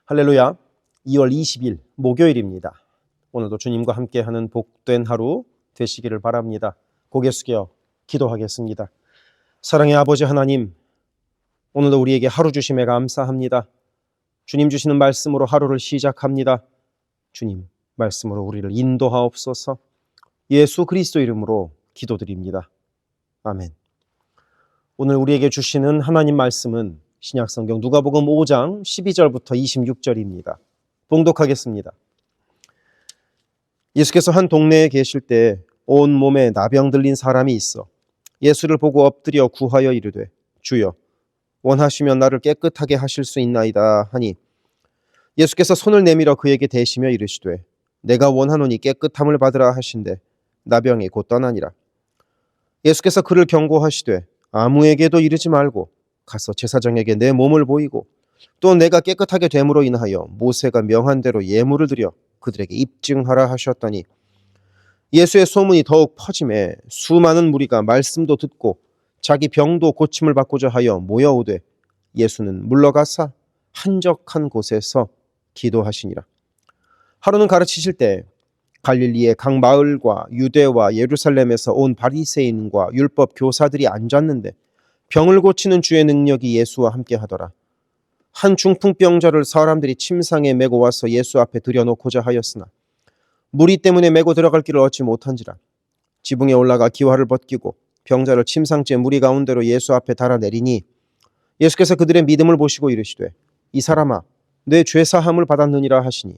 할렐루야. 2월 20일 목요일입니다. 오늘도 주님과 함께하는 복된 하루 되시기를 바랍니다. 고개 숙여 기도하겠습니다. 사랑의 아버지 하나님, 오늘도 우리에게 하루 주심에 감사합니다. 주님 주시는 말씀으로 하루를 시작합니다. 주님 말씀으로 우리를 인도하옵소서. 예수 그리스도 이름으로 기도드립니다. 아멘. 오늘 우리에게 주시는 하나님 말씀은 신약성경 누가복음 5장 12절부터 26절입니다. 봉독하겠습니다. 예수께서 한 동네에 계실 때 온 몸에 나병 들린 사람이 있어 예수를 보고 엎드려 구하여 이르되 주여 원하시면 나를 깨끗하게 하실 수 있나이다 하니 예수께서 손을 내밀어 그에게 대시며 이르시되 내가 원하노니 깨끗함을 받으라 하신대 나병이 곧 떠나니라. 예수께서 그를 경고하시되 아무에게도 이르지 말고 가서 제사장에게 내 몸을 보이고 또 내가 깨끗하게 됨으로 인하여 모세가 명한 대로 예물을 드려 그들에게 입증하라 하셨더니 예수의 소문이 더욱 퍼짐에 수많은 무리가 말씀도 듣고 자기 병도 고침을 받고자 하여 모여오되 예수는 물러가사 한적한 곳에서 기도하시니라. 하루는 가르치실 때 갈릴리의 각 마을과 유대와 예루살렘에서 온 바리새인과 율법 교사들이 앉았는데 병을 고치는 주의 능력이 예수와 함께 하더라. 한 중풍병자를 사람들이 침상에 메고 와서 예수 앞에 들여놓고자 하였으나 무리 때문에 메고 들어갈 길을 얻지 못한지라. 지붕에 올라가 기와를 벗기고 병자를 침상째 무리 가운데로 예수 앞에 달아내리니 예수께서 그들의 믿음을 보시고 이르시되 이 사람아 내 죄사함을 받았느니라 하시니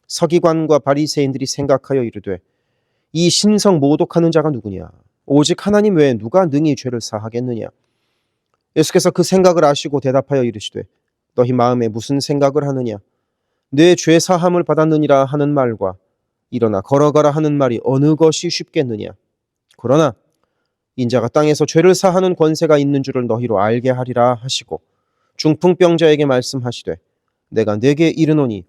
서기관과 바리새인들이 생각하여 이르되 이 신성 모독하는 자가 누구냐? 오직 하나님 외에 누가 능히 죄를 사하겠느냐? 예수께서 그 생각을 아시고 대답하여 이르시되 너희 마음에 무슨 생각을 하느냐? 내 죄사함을 받았느니라 하는 말과 일어나 걸어가라 하는 말이 어느 것이 쉽겠느냐? 그러나 인자가 땅에서 죄를 사하는 권세가 있는 줄을 너희로 알게 하리라 하시고 중풍병자에게 말씀하시되 내가 네게 이르노니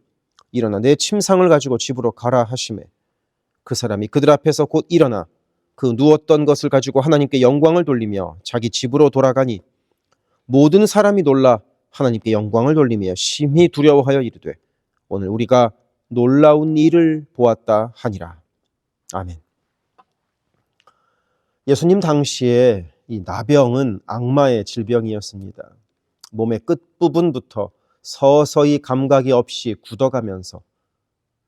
일어나 내 침상을 가지고 집으로 가라 하시매 그 사람이 그들 앞에서 곧 일어나 그 누웠던 것을 가지고 하나님께 영광을 돌리며 자기 집으로 돌아가니 모든 사람이 놀라 하나님께 영광을 돌리며 심히 두려워하여 이르되 오늘 우리가 놀라운 일을 보았다 하니라. 아멘. 예수님 당시에 이 나병은 악마의 질병이었습니다. 몸의 끝부분부터 서서히 감각이 없이 굳어가면서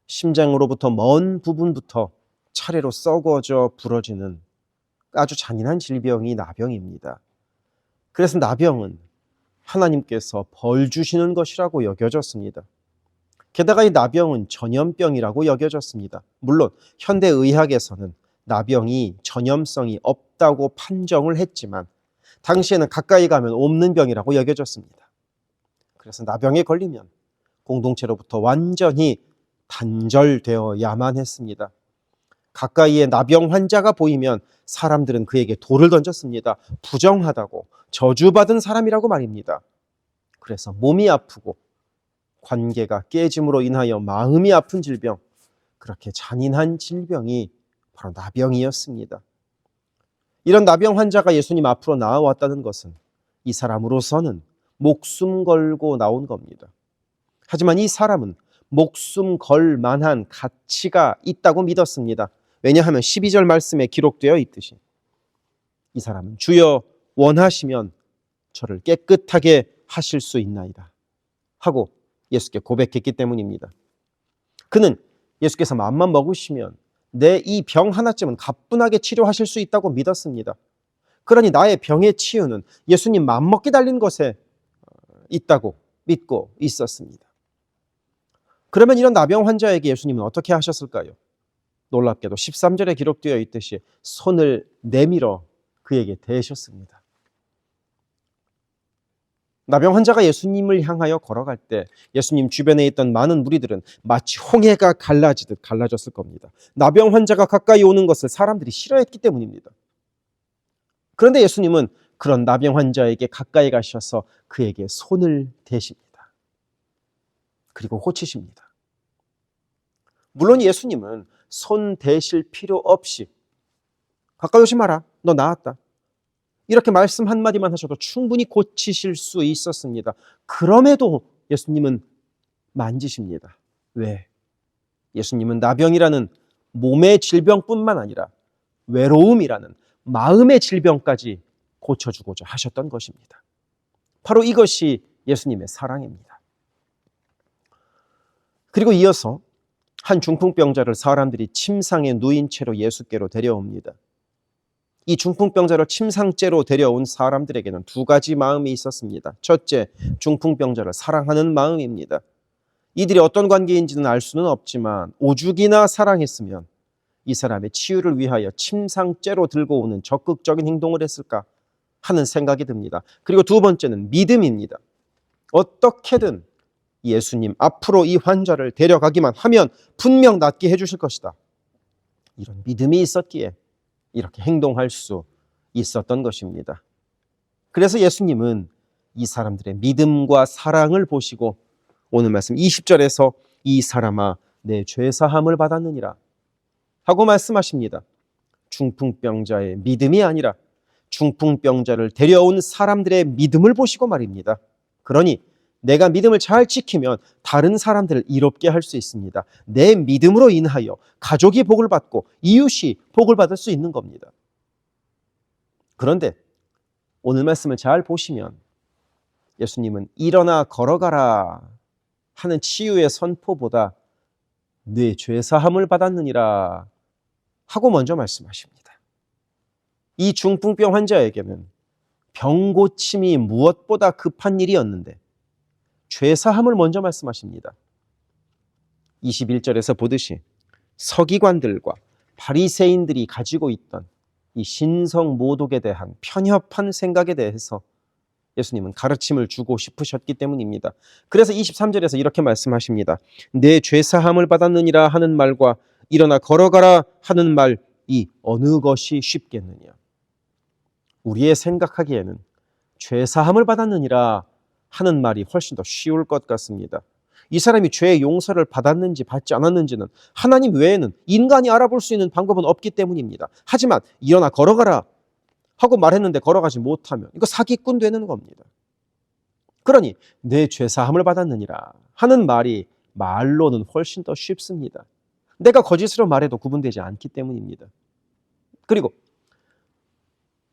심장으로부터 먼 부분부터 차례로 썩어져 부러지는 아주 잔인한 질병이 나병입니다. 그래서 나병은 하나님께서 벌 주시는 것이라고 여겨졌습니다. 게다가 이 나병은 전염병이라고 여겨졌습니다. 물론 현대의학에서는 나병이 전염성이 없다고 판정을 했지만 당시에는 가까이 가면 옮는 병이라고 여겨졌습니다. 그래서 나병에 걸리면 공동체로부터 완전히 단절되어야만 했습니다. 가까이에 나병 환자가 보이면 사람들은 그에게 돌을 던졌습니다. 부정하다고 저주받은 사람이라고 말입니다. 그래서 몸이 아프고 관계가 깨짐으로 인하여 마음이 아픈 질병, 그렇게 잔인한 질병이 바로 나병이었습니다. 이런 나병 환자가 예수님 앞으로 나아왔다는 것은 이 사람으로서는 목숨 걸고 나온 겁니다. 하지만 이 사람은 목숨 걸 만한 가치가 있다고 믿었습니다. 왜냐하면 12절 말씀에 기록되어 있듯이 이 사람은 주여 원하시면 저를 깨끗하게 하실 수 있나이다 하고 예수께 고백했기 때문입니다. 그는 예수께서 마음만 먹으시면 내 이 병 하나쯤은 가뿐하게 치료하실 수 있다고 믿었습니다. 그러니 나의 병의 치유는 예수님 맘먹기 달린 것에 있다고 믿고 있었습니다. 그러면 이런 나병 환자에게 예수님은 어떻게 하셨을까요? 놀랍게도 13절에 기록되어 있듯이 손을 내밀어 그에게 대셨습니다. 나병 환자가 예수님을 향하여 걸어갈 때 예수님 주변에 있던 많은 무리들은 마치 홍해가 갈라지듯 갈라졌을 겁니다. 나병 환자가 가까이 오는 것을 사람들이 싫어했기 때문입니다. 그런데 예수님은 그런 나병 환자에게 가까이 가셔서 그에게 손을 대십니다. 그리고 고치십니다. 물론 예수님은 손 대실 필요 없이 가까이 오지 마라, 너 나았다, 이렇게 말씀 한마디만 하셔도 충분히 고치실 수 있었습니다. 그럼에도 예수님은 만지십니다. 왜? 예수님은 나병이라는 몸의 질병뿐만 아니라 외로움이라는 마음의 질병까지 고쳐주고자 하셨던 것입니다. 바로 이것이 예수님의 사랑입니다. 그리고 이어서 한 중풍병자를 사람들이 침상에 누인 채로 예수께로 데려옵니다. 이 중풍병자를 침상째로 데려온 사람들에게는 두 가지 마음이 있었습니다. 첫째, 중풍병자를 사랑하는 마음입니다. 이들이 어떤 관계인지는 알 수는 없지만 오죽이나 사랑했으면 이 사람의 치유를 위하여 침상째로 들고 오는 적극적인 행동을 했을까 하는 생각이 듭니다. 그리고 두 번째는 믿음입니다. 어떻게든 예수님 앞으로 이 환자를 데려가기만 하면 분명 낫게 해주실 것이다. 이런 믿음이 있었기에 이렇게 행동할 수 있었던 것입니다. 그래서 예수님은 이 사람들의 믿음과 사랑을 보시고 오늘 말씀 20절에서 이 사람아 내 죄사함을 받았느니라 하고 말씀하십니다. 중풍병자의 믿음이 아니라 중풍병자를 데려온 사람들의 믿음을 보시고 말입니다. 그러니 내가 믿음을 잘 지키면 다른 사람들을 이롭게 할 수 있습니다. 내 믿음으로 인하여 가족이 복을 받고 이웃이 복을 받을 수 있는 겁니다. 그런데 오늘 말씀을 잘 보시면 예수님은 일어나 걸어가라 하는 치유의 선포보다 네 죄사함을 받았느니라 하고 먼저 말씀하십니다. 이 중풍병 환자에게는 병 고침이 무엇보다 급한 일이었는데 죄사함을 먼저 말씀하십니다. 21절에서 보듯이 서기관들과 바리새인들이 가지고 있던 이 신성모독에 대한 편협한 생각에 대해서 예수님은 가르침을 주고 싶으셨기 때문입니다. 그래서 23절에서 이렇게 말씀하십니다. 내 죄사함을 받았느니라 하는 말과 일어나 걸어가라 하는 말 이 어느 것이 쉽겠느냐. 우리의 생각하기에는 죄사함을 받았느니라 하는 말이 훨씬 더 쉬울 것 같습니다. 이 사람이 죄의 용서를 받았는지 받지 않았는지는 하나님 외에는 인간이 알아볼 수 있는 방법은 없기 때문입니다. 하지만 일어나 걸어가라 하고 말했는데 걸어가지 못하면 이거 사기꾼 되는 겁니다. 그러니 내 죄사함을 받았느니라 하는 말이 말로는 훨씬 더 쉽습니다. 내가 거짓으로 말해도 구분되지 않기 때문입니다. 그리고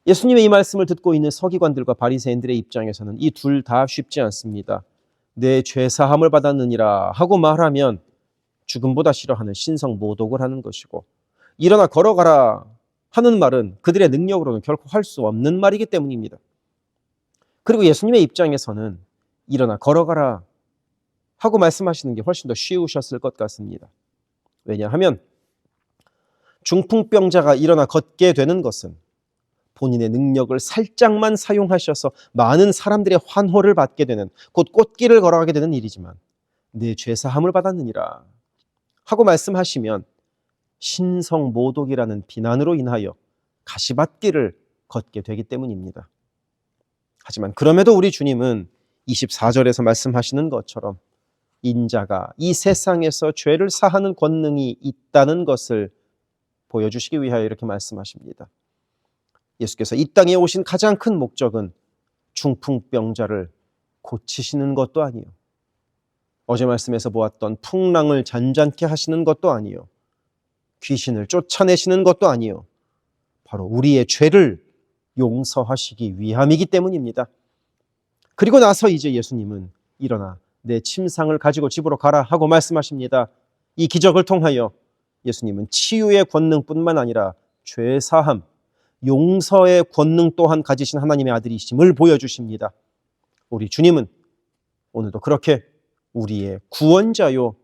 예수님의 이 말씀을 듣고 있는 서기관들과 바리새인들의 입장에서는 이 둘 다 쉽지 않습니다. 내 죄사함을 받았느니라 하고 말하면 죽음보다 싫어하는 신성모독을 하는 것이고 일어나 걸어가라 하는 말은 그들의 능력으로는 결코 할 수 없는 말이기 때문입니다. 그리고 예수님의 입장에서는 일어나 걸어가라 하고 말씀하시는 게 훨씬 더 쉬우셨을 것 같습니다. 왜냐하면 중풍병자가 일어나 걷게 되는 것은 본인의 능력을 살짝만 사용하셔서 많은 사람들의 환호를 받게 되는 곧 꽃길을 걸어가게 되는 일이지만 내 죄사함을 받았느니라 하고 말씀하시면 신성모독이라는 비난으로 인하여 가시밭길을 걷게 되기 때문입니다. 하지만 그럼에도 우리 주님은 24절에서 말씀하시는 것처럼 인자가 이 세상에서 죄를 사하는 권능이 있다는 것을 보여주시기 위하여 이렇게 말씀하십니다. 예수께서 이 땅에 오신 가장 큰 목적은 중풍병자를 고치시는 것도 아니요, 어제 말씀에서 보았던 풍랑을 잔잔케 하시는 것도 아니요, 귀신을 쫓아내시는 것도 아니요, 바로 우리의 죄를 용서하시기 위함이기 때문입니다. 그리고 나서 이제 예수님은 일어나 내 침상을 가지고 집으로 가라 하고 말씀하십니다. 이 기적을 통하여 예수님은 치유의 권능뿐만 아니라 죄사함, 용서의 권능 또한 가지신 하나님의 아들이심을 보여주십니다. 우리 주님은 오늘도 그렇게 우리의 구원자요,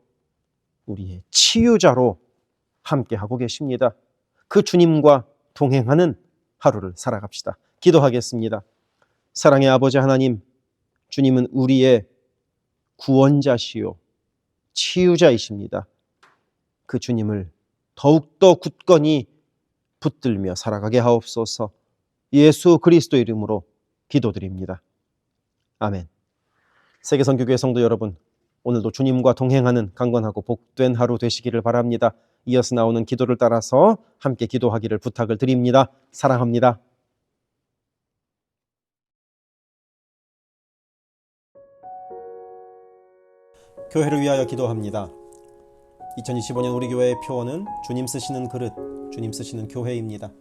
우리의 치유자로 함께하고 계십니다. 그 주님과 동행하는 하루를 살아갑시다. 기도하겠습니다. 사랑의 아버지 하나님, 주님은 우리의 구원자시요 치유자이십니다. 그 주님을 더욱더 굳건히 붙들며 살아가게 하옵소서. 예수 그리스도 이름으로 기도드립니다. 아멘. 세계선교교회 성도 여러분, 오늘도 주님과 동행하는 강건하고 복된 하루 되시기를 바랍니다. 이어서 나오는 기도를 따라서 함께 기도하기를 부탁을 드립니다. 사랑합니다. 교회를 위하여 기도합니다. 2025년 우리 교회의 표어는 주님 쓰시는 그릇, 주님 쓰시는 교회입니다.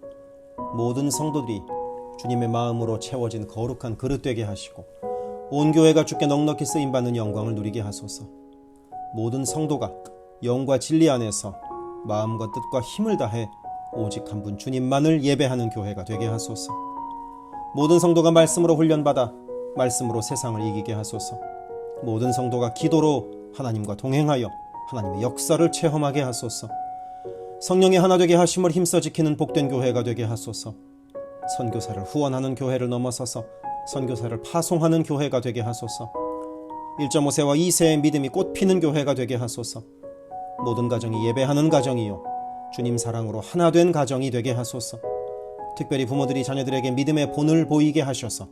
모든 성도들이 주님의 마음으로 채워진 거룩한 그릇 되게 하시고 온 교회가 주께 넉넉히 쓰임받는 영광을 누리게 하소서. 모든 성도가 영과 진리 안에서 마음과 뜻과 힘을 다해 오직 한 분 주님만을 예배하는 교회가 되게 하소서. 모든 성도가 말씀으로 훈련받아 말씀으로 세상을 이기게 하소서. 모든 성도가 기도로 하나님과 동행하여 하나님의 역사를 체험하게 하소서. 성령의 하나 되게 하심을 힘써 지키는 복된 교회가 되게 하소서. 선교사를 후원하는 교회를 넘어서서 선교사를 파송하는 교회가 되게 하소서. 1.5세와 2세의 믿음이 꽃피는 교회가 되게 하소서. 모든 가정이 예배하는 가정이요 주님 사랑으로 하나 된 가정이 되게 하소서. 특별히 부모들이 자녀들에게 믿음의 본을 보이게 하셔서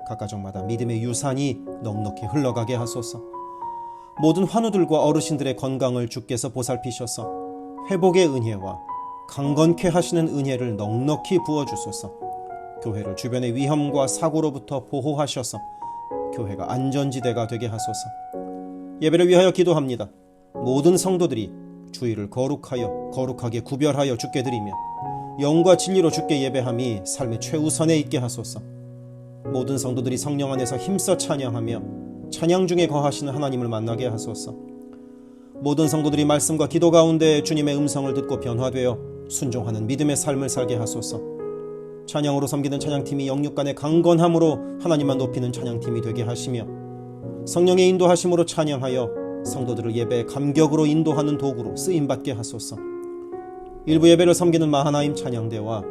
각 가정마다 믿음의 유산이 넉넉히 흘러가게 하소서. 모든 환우들과 어르신들의 건강을 주께서 보살피셔서 회복의 은혜와 강건케 하시는 은혜를 넉넉히 부어주소서. 교회를 주변의 위험과 사고로부터 보호하셔서 교회가 안전지대가 되게 하소서. 예배를 위하여 기도합니다. 모든 성도들이 주일을 거룩하게 구별하여 주께 드리며 영과 진리로 주께 예배함이 삶의 최우선에 있게 하소서. 모든 성도들이 성령 안에서 힘써 찬양하며 찬양 중에 거하시는 하나님을 만나게 하소서. 모든 성도들이 말씀과 기도 가운데 주님의 음성을 듣고 변화되어 순종하는 믿음의 삶을 살게 하소서. 찬양으로 섬기는 찬양팀이 영육 간의 강건함으로 하나님만 높이는 찬양팀이 되게 하시며 성령의 인도하심으로 찬양하여 성도들을 예배의 감격으로 인도하는 도구로 쓰임받게 하소서. 1부 예배를 섬기는 마하나임 찬양대와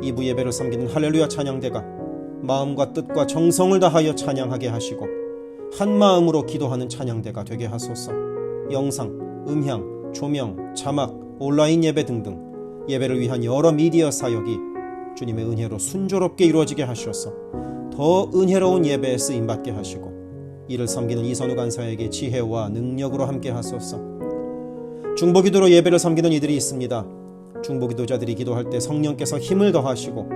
2부 예배를 섬기는 할렐루야 찬양대가 마음과 뜻과 정성을 다하여 찬양하게 하시고 한 마음으로 기도하는 찬양대가 되게 하소서. 영상, 음향, 조명, 자막, 온라인 예배 등등 예배를 위한 여러 미디어 사역이 주님의 은혜로 순조롭게 이루어지게 하셔서 더 은혜로운 예배에 쓰임받게 하시고 이를 섬기는 이선우 간사에게 지혜와 능력으로 함께 하소서. 중보기도로 예배를 섬기는 이들이 있습니다. 중보기도자들이 기도할 때 성령께서 힘을 더하시고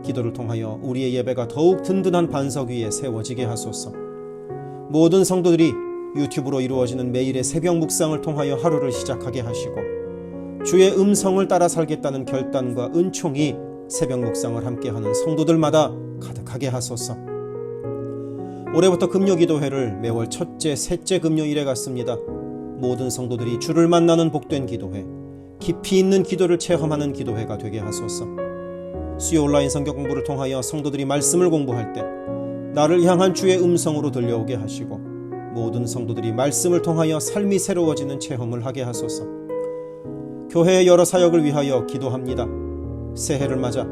기도를 통하여 우리의 예배가 더욱 든든한 반석 위에 세워지게 하소서. 모든 성도들이 유튜브로 이루어지는 매일의 새벽 묵상을 통하여 하루를 시작하게 하시고 주의 음성을 따라 살겠다는 결단과 은총이 새벽 묵상을 함께하는 성도들마다 가득하게 하소서. 올해부터 금요기도회를 매월 첫째, 셋째 금요일에 갖습니다. 모든 성도들이 주를 만나는 복된 기도회, 깊이 있는 기도를 체험하는 기도회가 되게 하소서. 수요 온라인 성경 공부를 통하여 성도들이 말씀을 공부할 때 나를 향한 주의 음성으로 들려오게 하시고 모든 성도들이 말씀을 통하여 삶이 새로워지는 체험을 하게 하소서. 교회의 여러 사역을 위하여 기도합니다. 새해를 맞아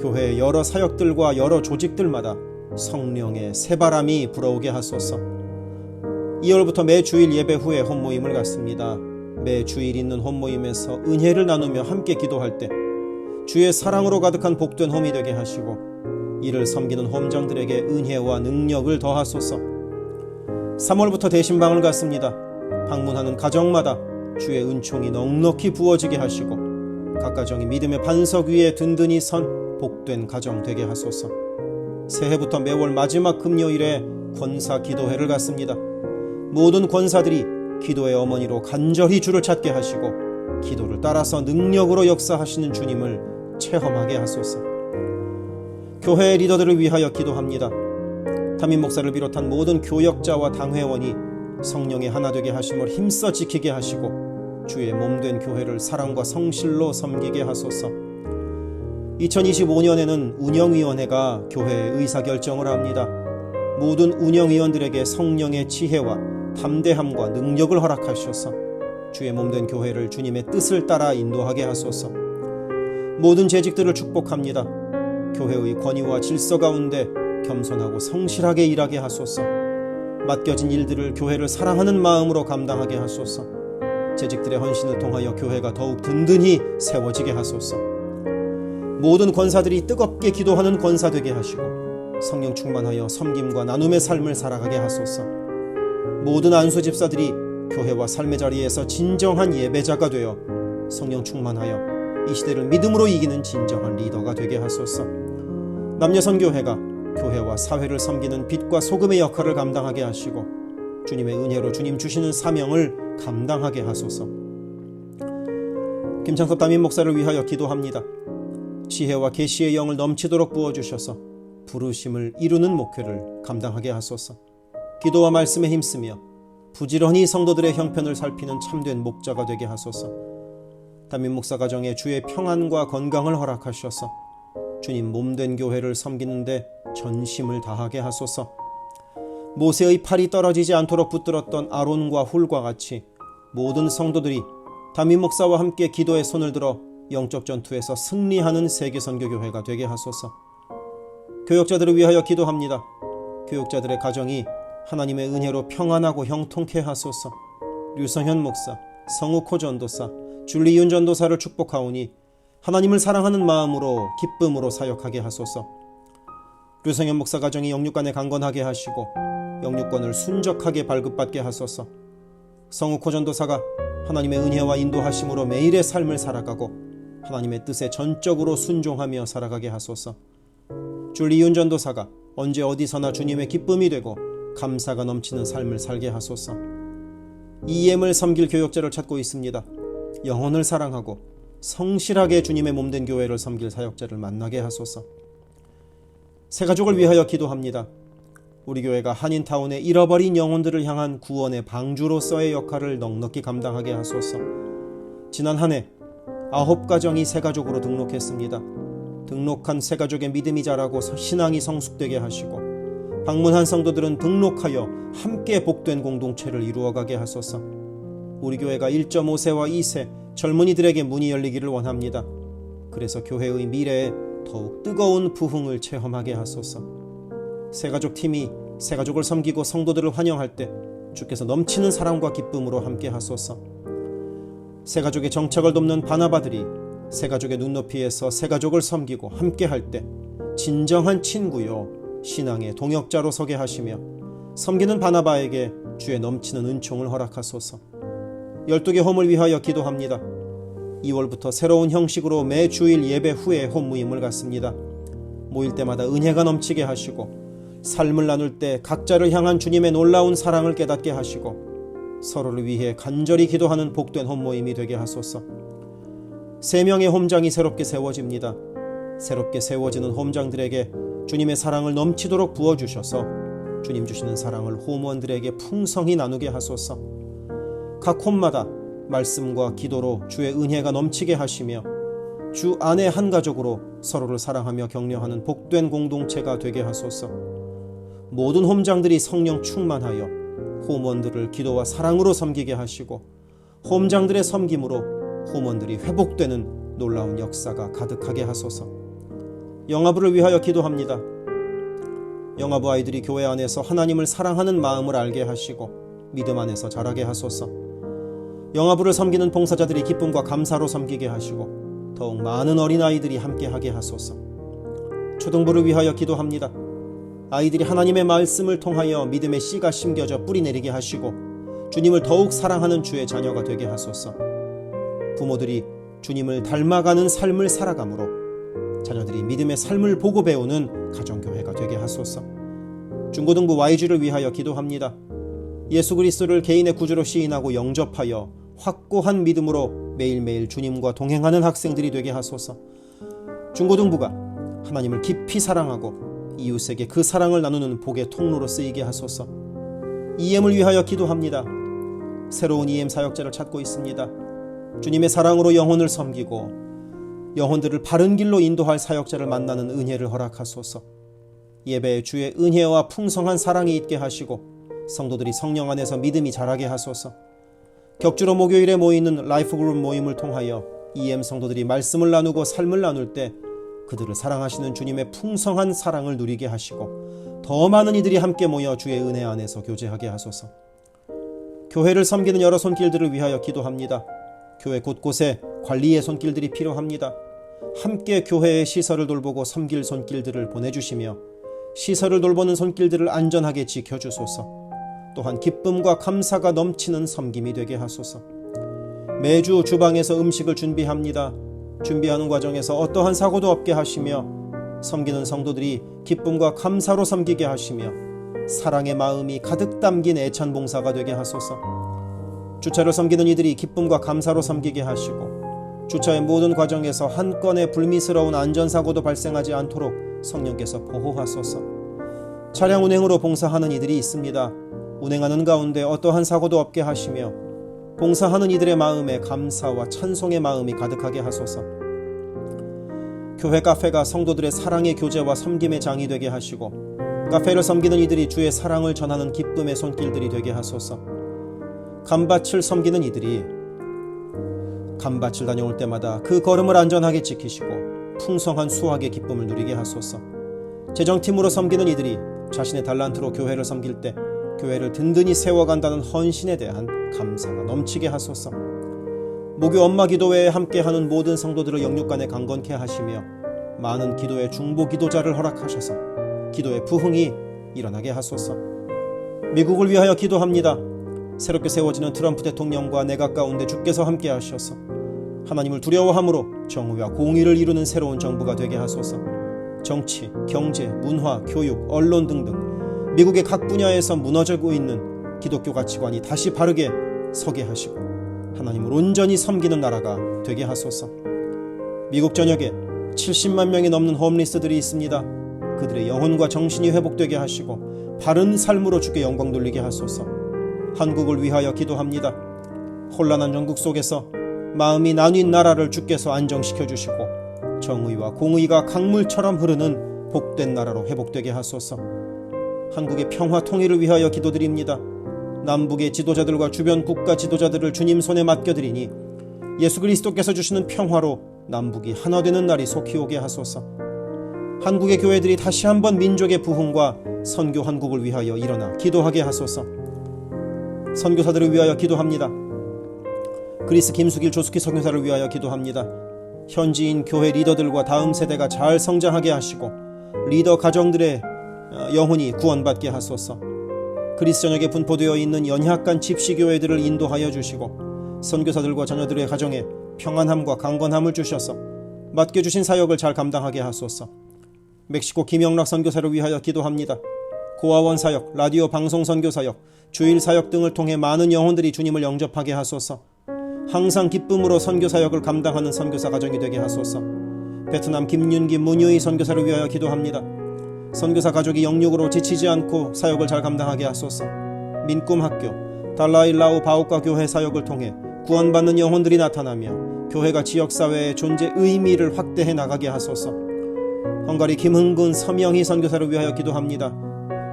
교회의 여러 사역들과 여러 조직들마다 성령의 새바람이 불어오게 하소서. 2월부터 매 주일 예배 후에 홈모임을 갖습니다. 매 주일 있는 홈모임에서 은혜를 나누며 함께 기도할 때 주의 사랑으로 가득한 복된 홈이 되게 하시고 이를 섬기는 홈장들에게 은혜와 능력을 더하소서. 3월부터 대신방을 갖습니다. 방문하는 가정마다 주의 은총이 넉넉히 부어지게 하시고 각 가정이 믿음의 반석 위에 든든히 선 복된 가정 되게 하소서. 새해부터 매월 마지막 금요일에 권사 기도회를 갖습니다. 모든 권사들이 기도의 어머니로 간절히 주를 찾게 하시고 기도를 따라서 능력으로 역사하시는 주님을 체험하게 하소서. 교회의 리더들을 위하여 기도합니다. 담임 목사를 비롯한 모든 교역자와 당회원이 성령의 하나 되게 하심을 힘써 지키게 하시고 주의 몸된 교회를 사랑과 성실로 섬기게 하소서. 2025년에는 운영위원회가 교회의 의사결정을 합니다. 모든 운영위원들에게 성령의 지혜와 담대함과 능력을 허락하셔서 주의 몸된 교회를 주님의 뜻을 따라 인도하게 하소서. 모든 재직들을 축복합니다. 교회의 권위와 질서 가운데 겸손하고 성실하게 일하게 하소서. 맡겨진 일들을 교회를 사랑하는 마음으로 감당하게 하소서. 재직들의 헌신을 통하여 교회가 더욱 든든히 세워지게 하소서. 모든 권사들이 뜨겁게 기도하는 권사 되게 하시고 성령 충만하여 섬김과 나눔의 삶을 살아가게 하소서. 모든 안수 집사들이 교회와 삶의 자리에서 진정한 예배자가 되어 성령 충만하여 이 시대를 믿음으로 이기는 진정한 리더가 되게 하소서. 남녀선교회가 교회와 사회를 섬기는 빛과 소금의 역할을 감당하게 하시고 주님의 은혜로 주님 주시는 사명을 감당하게 하소서. 김창섭 담임 목사를 위하여 기도합니다. 지혜와 계시의 영을 넘치도록 부어주셔서 부르심을 이루는 목회를 감당하게 하소서. 기도와 말씀에 힘쓰며 부지런히 성도들의 형편을 살피는 참된 목자가 되게 하소서. 담임 목사 가정에 주의 평안과 건강을 허락하셔서 주님 몸된 교회를 섬기는데 전심을 다하게 하소서. 모세의 팔이 떨어지지 않도록 붙들었던 아론과 훌과 같이 모든 성도들이 담임 목사와 함께 기도의 손을 들어 영적 전투에서 승리하는 세계선교교회가 되게 하소서. 교역자들을 위하여 기도합니다. 교역자들의 가정이 하나님의 은혜로 평안하고 형통케 하소서. 류성현 목사, 성욱호 전도사, 줄리윤 전도사를 축복하오니 하나님을 사랑하는 마음으로 기쁨으로 사역하게 하소서. 류성현 목사 가정이 영육간에 강건하게 하시고 영육권을 순적하게 발급받게 하소서. 성욱호 전도사가 하나님의 은혜와 인도하심으로 매일의 삶을 살아가고 하나님의 뜻에 전적으로 순종하며 살아가게 하소서. 줄리윤 전도사가 언제 어디서나 주님의 기쁨이 되고 감사가 넘치는 삶을 살게 하소서. EM을 섬길 교역자를 찾고 있습니다. 영혼을 사랑하고 성실하게 주님의 몸된 교회를 섬길 사역자를 만나게 하소서. 새가족을 위하여 기도합니다. 우리 교회가 한인타운의 잃어버린 영혼들을 향한 구원의 방주로서의 역할을 넉넉히 감당하게 하소서. 지난 한 해 9가정이 새가족으로 등록했습니다. 등록한 새가족의 믿음이 자라고 신앙이 성숙되게 하시고 방문한 성도들은 등록하여 함께 복된 공동체를 이루어가게 하소서. 우리 교회가 1.5세와 2세 젊은이들에게 문이 열리기를 원합니다. 그래서 교회의 미래에 더욱 뜨거운 부흥을 체험하게 하소서. 새가족 팀이 새가족을 섬기고 성도들을 환영할 때 주께서 넘치는 사랑과 기쁨으로 함께 하소서. 새가족의 정착을 돕는 바나바들이 새가족의 눈높이에서 새가족을 섬기고 함께 할 때 진정한 친구요 신앙의 동역자로 서게 하시며 섬기는 바나바에게 주의 넘치는 은총을 허락하소서. 12개 홈을 위하여 기도합니다. 2월부터 새로운 형식으로 매 주일 예배 후에 홈 모임을 갖습니다. 모일 때마다 은혜가 넘치게 하시고 삶을 나눌 때 각자를 향한 주님의 놀라운 사랑을 깨닫게 하시고 서로를 위해 간절히 기도하는 복된 홈 모임이 되게 하소서. 3명의 홈장이 새롭게 세워집니다. 새롭게 세워지는 홈장들에게 주님의 사랑을 넘치도록 부어주셔서 주님 주시는 사랑을 홈원들에게 풍성히 나누게 하소서. 각 홈마다 말씀과 기도로 주의 은혜가 넘치게 하시며 주 안에 한 가족으로 서로를 사랑하며 격려하는 복된 공동체가 되게 하소서. 모든 홈장들이 성령 충만하여 홈원들을 기도와 사랑으로 섬기게 하시고 홈장들의 섬김으로 홈원들이 회복되는 놀라운 역사가 가득하게 하소서. 영아부를 위하여 기도합니다. 영아부 아이들이 교회 안에서 하나님을 사랑하는 마음을 알게 하시고 믿음 안에서 자라게 하소서. 영아부를 섬기는 봉사자들이 기쁨과 감사로 섬기게 하시고 더욱 많은 어린아이들이 함께하게 하소서. 초등부를 위하여 기도합니다. 아이들이 하나님의 말씀을 통하여 믿음의 씨가 심겨져 뿌리내리게 하시고 주님을 더욱 사랑하는 주의 자녀가 되게 하소서. 부모들이 주님을 닮아가는 삶을 살아가므로 자녀들이 믿음의 삶을 보고 배우는 가정교회가 되게 하소서. 중고등부 YG를 위하여 기도합니다. 예수 그리스도를 개인의 구주로 시인하고 영접하여 확고한 믿음으로 매일매일 주님과 동행하는 학생들이 되게 하소서. 중고등부가 하나님을 깊이 사랑하고 이웃에게 그 사랑을 나누는 복의 통로로 쓰이게 하소서. EM을 위하여 기도합니다. 새로운 EM 사역자를 찾고 있습니다. 주님의 사랑으로 영혼을 섬기고 영혼들을 바른 길로 인도할 사역자를 만나는 은혜를 허락하소서. 예배에 주의 은혜와 풍성한 사랑이 있게 하시고 성도들이 성령 안에서 믿음이 자라게 하소서. 격주로 목요일에 모이는 라이프그룹 모임을 통하여 EM 성도들이 말씀을 나누고 삶을 나눌 때 그들을 사랑하시는 주님의 풍성한 사랑을 누리게 하시고 더 많은 이들이 함께 모여 주의 은혜 안에서 교제하게 하소서. 교회를 섬기는 여러 손길들을 위하여 기도합니다. 교회 곳곳에 관리의 손길들이 필요합니다. 함께 교회의 시설을 돌보고 섬길 손길들을 보내주시며 시설을 돌보는 손길들을 안전하게 지켜주소서. 또한 기쁨과 감사가 넘치는 섬김이 되게 하소서. 매주 주방에서 음식을 준비합니다. 준비하는 과정에서 어떠한 사고도 없게 하시며 섬기는 성도들이 기쁨과 감사로 섬기게 하시며 사랑의 마음이 가득 담긴 애찬 봉사가 되게 하소서. 주차를 섬기는 이들이 기쁨과 감사로 섬기게 하시고 주차의 모든 과정에서 한 건의 불미스러운 안전사고도 발생하지 않도록 성령께서 보호하소서. 차량 운행으로 봉사하는 이들이 있습니다. 운행하는 가운데 어떠한 사고도 없게 하시며 봉사하는 이들의 마음에 감사와 찬송의 마음이 가득하게 하소서. 교회 카페가 성도들의 사랑의 교제와 섬김의 장이 되게 하시고 카페를 섬기는 이들이 주의 사랑을 전하는 기쁨의 손길들이 되게 하소서. 감밭을 섬기는 이들이 감밭을 다녀올 때마다 그 걸음을 안전하게 지키시고 풍성한 수확의 기쁨을 누리게 하소서. 재정팀으로 섬기는 이들이 자신의 달란트로 교회를 섬길 때 교회를 든든히 세워간다는 헌신에 대한 감사가 넘치게 하소서. 목요 엄마 기도회에 함께하는 모든 성도들을 영육간에 강건케 하시며 많은 기도의 중보 기도자를 허락하셔서 기도의 부흥이 일어나게 하소서. 미국을 위하여 기도합니다. 새롭게 세워지는 트럼프 대통령과 내각 가운데 주께서 함께 하셔서 하나님을 두려워함으로 정의와 공의를 이루는 새로운 정부가 되게 하소서. 정치, 경제, 문화, 교육, 언론 등등 미국의 각 분야에서 무너지고 있는 기독교 가치관이 다시 바르게 서게 하시고 하나님을 온전히 섬기는 나라가 되게 하소서. 미국 전역에 70만 명이 넘는 홈리스들이 있습니다. 그들의 영혼과 정신이 회복되게 하시고 바른 삶으로 주께 영광 돌리게 하소서. 한국을 위하여 기도합니다. 혼란한 전국 속에서 마음이 나뉜 나라를 주께서 안정시켜 주시고 정의와 공의가 강물처럼 흐르는 복된 나라로 회복되게 하소서. 한국의 평화 통일을 위하여 기도드립니다. 남북의 지도자들과 주변 국가 지도자들을 주님 손에 맡겨드리니 예수 그리스도께서 주시는 평화로 남북이 하나 되는 날이 속히 오게 하소서. 한국의 교회들이 다시 한번 민족의 부흥과 선교 한국을 위하여 일어나 기도하게 하소서. 선교사들을 위하여 기도합니다. 그리스 김수길 조숙희 선교사를 위하여 기도합니다. 현지인 교회 리더들과 다음 세대가 잘 성장하게 하시고 리더 가정들의 영혼이 구원받게 하소서. 그리스 전역에 분포되어 있는 연약한 집시교회들을 인도하여 주시고 선교사들과 자녀들의 가정에 평안함과 강건함을 주셔서 맡겨주신 사역을 잘 감당하게 하소서. 멕시코 김영락 선교사를 위하여 기도합니다. 고아원 사역, 라디오 방송 선교 사역, 주일 사역 등을 통해 많은 영혼들이 주님을 영접하게 하소서. 항상 기쁨으로 선교 사역을 감당하는 선교사 가정이 되게 하소서. 베트남 김윤기 문유희 선교사를 위하여 기도합니다. 선교사 가족이 영육으로 지치지 않고 사역을 잘 감당하게 하소서. 민꿈학교, 달라일라오 바오카 교회 사역을 통해 구원받는 영혼들이 나타나며 교회가 지역사회의 존재 의미를 확대해 나가게 하소서. 헝가리 김흥근 서명희 선교사를 위하여 기도합니다.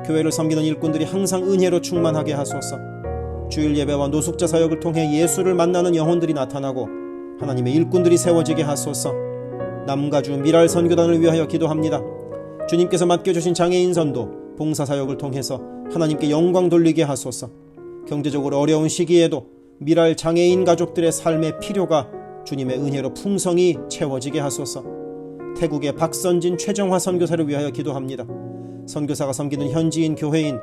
교회를 섬기는 일꾼들이 항상 은혜로 충만하게 하소서. 주일 예배와 노숙자 사역을 통해 예수를 만나는 영혼들이 나타나고 하나님의 일꾼들이 세워지게 하소서. 남가주 미랄 선교단을 위하여 기도합니다. 주님께서 맡겨주신 장애인 선도, 봉사사역을 통해서 하나님께 영광 돌리게 하소서. 경제적으로 어려운 시기에도 미랄 장애인 가족들의 삶의 필요가 주님의 은혜로 풍성히 채워지게 하소서. 태국의 박선진 최정화 선교사를 위하여 기도합니다. 선교사가 섬기는 현지인 교회인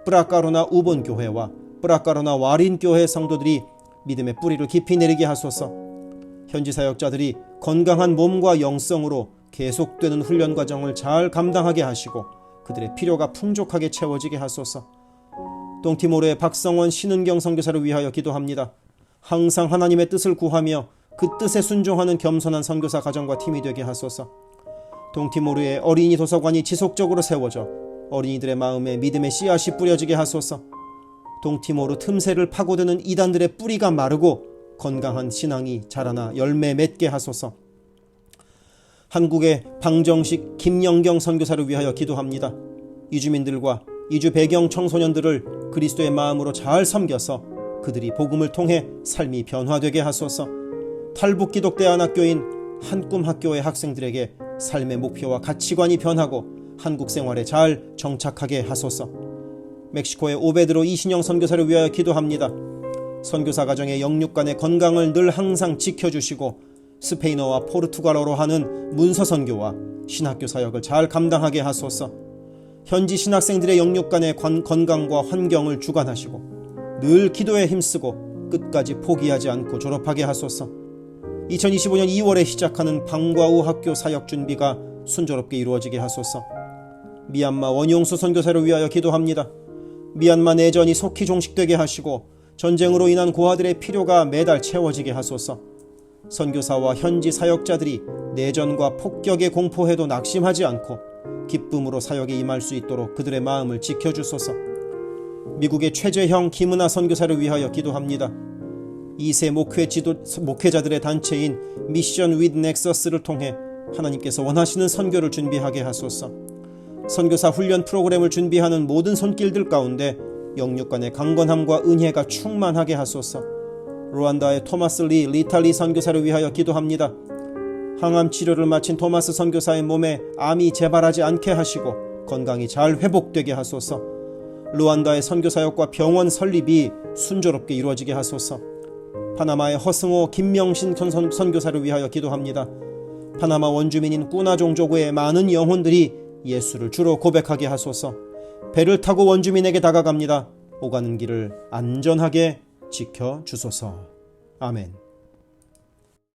뿌라카로나 우본 교회와 뿌라카로나 와린 교회 성도들이 믿음의 뿌리를 깊이 내리게 하소서. 현지 사역자들이 건강한 몸과 영성으로 계속되는 훈련 과정을 잘 감당하게 하시고 그들의 필요가 풍족하게 채워지게 하소서. 동티모르의 박성원 신은경 선교사를 위하여 기도합니다. 항상 하나님의 뜻을 구하며 그 뜻에 순종하는 겸손한 선교사 가정과 팀이 되게 하소서. 동티모르의 어린이 도서관이 지속적으로 세워져 어린이들의 마음에 믿음의 씨앗이 뿌려지게 하소서. 동티모르 틈새를 파고드는 이단들의 뿌리가 마르고 건강한 신앙이 자라나 열매 맺게 하소서. 한국의 방정식 김영경 선교사를 위하여 기도합니다. 이주민들과 이주 배경 청소년들을 그리스도의 마음으로 잘 섬겨서 그들이 복음을 통해 삶이 변화되게 하소서. 탈북기독대안학교인 한꿈학교의 학생들에게 삶의 목표와 가치관이 변하고 한국 생활에 잘 정착하게 하소서. 멕시코의 오베드로 이신영 선교사를 위하여 기도합니다. 선교사 가정의 영육간의 건강을 늘 항상 지켜주시고 스페인어와 포르투갈어로 하는 문서 선교와 신학교 사역을 잘 감당하게 하소서. 현지 신학생들의 영육간의 건강과 환경을 주관하시고 늘 기도에 힘쓰고 끝까지 포기하지 않고 졸업하게 하소서. 2025년 2월에 시작하는 방과후 학교 사역 준비가 순조롭게 이루어지게 하소서. 미얀마 원용수 선교사를 위하여 기도합니다. 미얀마 내전이 속히 종식되게 하시고 전쟁으로 인한 고아들의 필요가 매달 채워지게 하소서. 선교사와 현지 사역자들이 내전과 폭격의 공포에도 낙심하지 않고 기쁨으로 사역에 임할 수 있도록 그들의 마음을 지켜주소서. 미국의 최재형 김은하 선교사를 위하여 기도합니다. 2세 목회자들의 단체인 미션 윗 넥서스를 통해 하나님께서 원하시는 선교를 준비하게 하소서. 선교사 훈련 프로그램을 준비하는 모든 손길들 가운데 영육간의 강건함과 은혜가 충만하게 하소서. 루안다의 토마스 리탈리 선교사를 위하여 기도합니다. 항암 치료를 마친 토마스 선교사의 몸에 암이 재발하지 않게 하시고 건강이 잘 회복되게 하소서. 루안다의 선교사역과 병원 설립이 순조롭게 이루어지게 하소서. 파나마의 허승호 김명신 선교사를 위하여 기도합니다. 파나마 원주민인 꾸나 종족의 많은 영혼들이 예수를 주로 고백하게 하소서. 배를 타고 원주민에게 다가갑니다. 오가는 길을 안전하게 지켜주소서. 아멘.